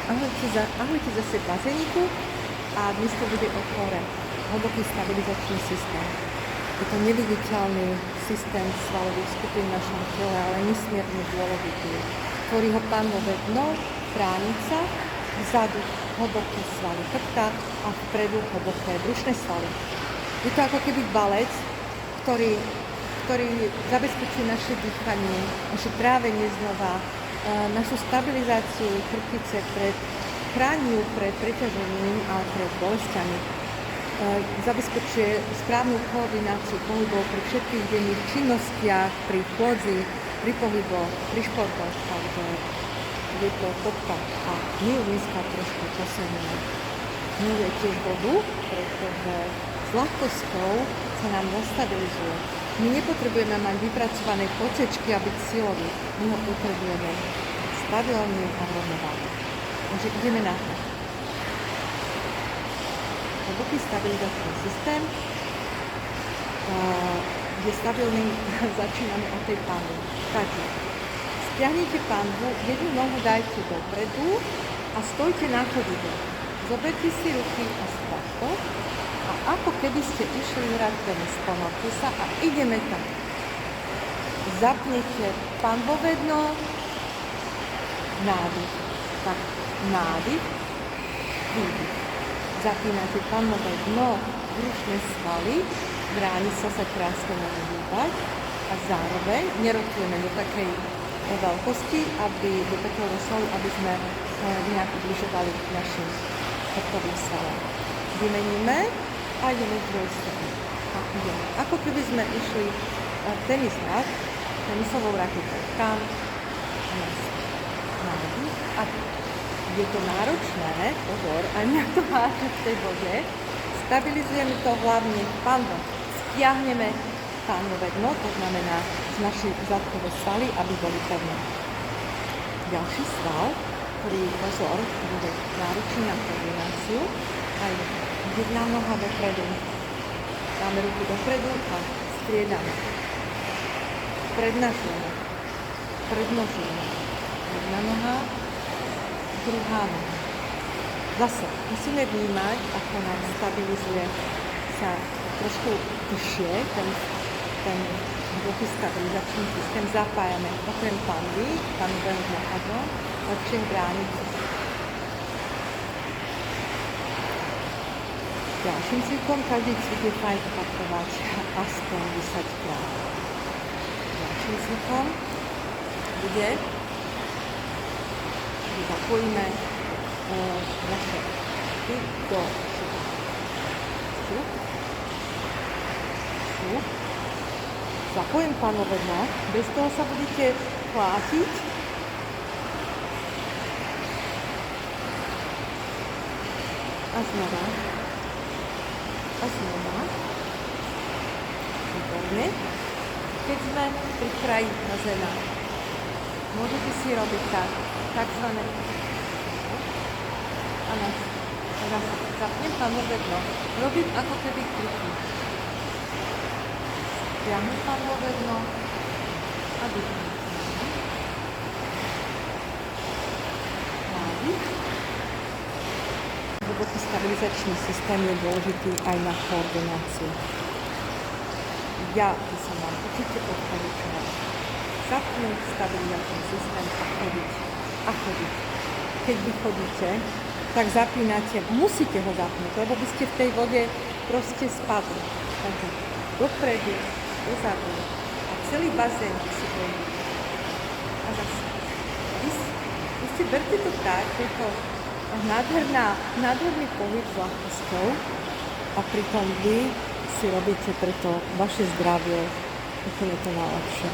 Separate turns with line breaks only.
Ahojte zase v bazéniku a dnes to bude o kóre, hlboký stabilizačný systém. Je to neviditeľný systém svalových skupín v našom tele, ale nesmierne dôležitý. Tvorí ho pánové dno, bránica, vzadu hlboké svaly chrbta a vpredu hlboké brušné svaly. Je to ako keby balec, ktorý zabezpečuje naše dýchanie, naše trávenie znova, našu stabilizáciu chrbtice chráni ju pred preťažením a pred bolestiami. Zabezpečuje správnu koordináciu pohybov pri všetkých denných činnostiach, pri chôdzi, pri pohyboch, pri športoch. Takže je to topka. A my ju dneska trošku posunieme. Miluje tiež vodu, pretože s ľahkosťou sa nám zastabilizuje. My nepotrebujeme mať vypracované pocečky a byť silový. My ho potrebujeme stabilný a rovnovážny. Takže ideme na to. Hlboký stabilizačný systém je stabilný. Začíname od tej pánvy. Takže stiahnite pánvu, jednu nohu dajte dopredu a stojte na chodidle. Zoberte si ruky a takto. A ako keby ste išli hrať tenis, ponorte sa a ideme tam. Zapnete pánvové dno, nádych, tak nádych, výdych. Zapínate pánvové dno, brušné svaly, bránica sa krásne môže hýbať a zároveň nerotujeme do takej veľkosti, do takého rozsahu, aby sme nejak ubližovali našim chrbtovým svalom. Vymeníme a ideme z druhej strany. A ideme. Ako keby sme išli tenis hrať, tenisovou raketou. Tam, nádych. A je to náročné, pozor, aj mňa to háže v tej vode. Stabilizujeme to hlavne pánvom. Stiahneme pánové dno, to znamená z naše zadkové svaly, aby boli pevné. Ďalší sval, ktorý, pozor, bude náročný na koordináciu, aj jedna noha dopredu. Dáme ruku dopredu a striedame. Prednášame. Prednožíme. Jedna noha, druhá noha. Zase musíme vnímať, ako nám stabilizuje sa trošku vyššie ten hlboký stabilizačný systém. Zapájame okrem pánvy, pánového nápadom, lepšie bránicu. Ďalším cvikom, každý cvik je fajn opakovať aspoň 10 krát. Ďalším cvikom bude, že zapojíme naše ruky do šup. Zapojím pánové dno, bez toho sa budete chvátiť. A znova. A znova. Výborne. Keď sme pri kraji bazéna, môžete si robiť takzvané a teraz zapnem pánové dno. Robím ako keby kruhy. Stiahnem pánové dno a dýchnem. Nádych. Hlboký stabilizačný systém je dôležitý aj na koordináciu. Ja by som vám určite odporúčala zapnúť stabilizačný systém a chodiť. Keď vy chodíte, tak zapínate, musíte ho zapnúť, lebo by ste v tej vode proste spadli. Takže dopredu, dozadu a celý bazén by si boli. A zase. Vy si berte to tak, že je to nádherný pohyb s ľahkosťou a pritom vy si robíte preto vaše zdravie úplne to najlepšie.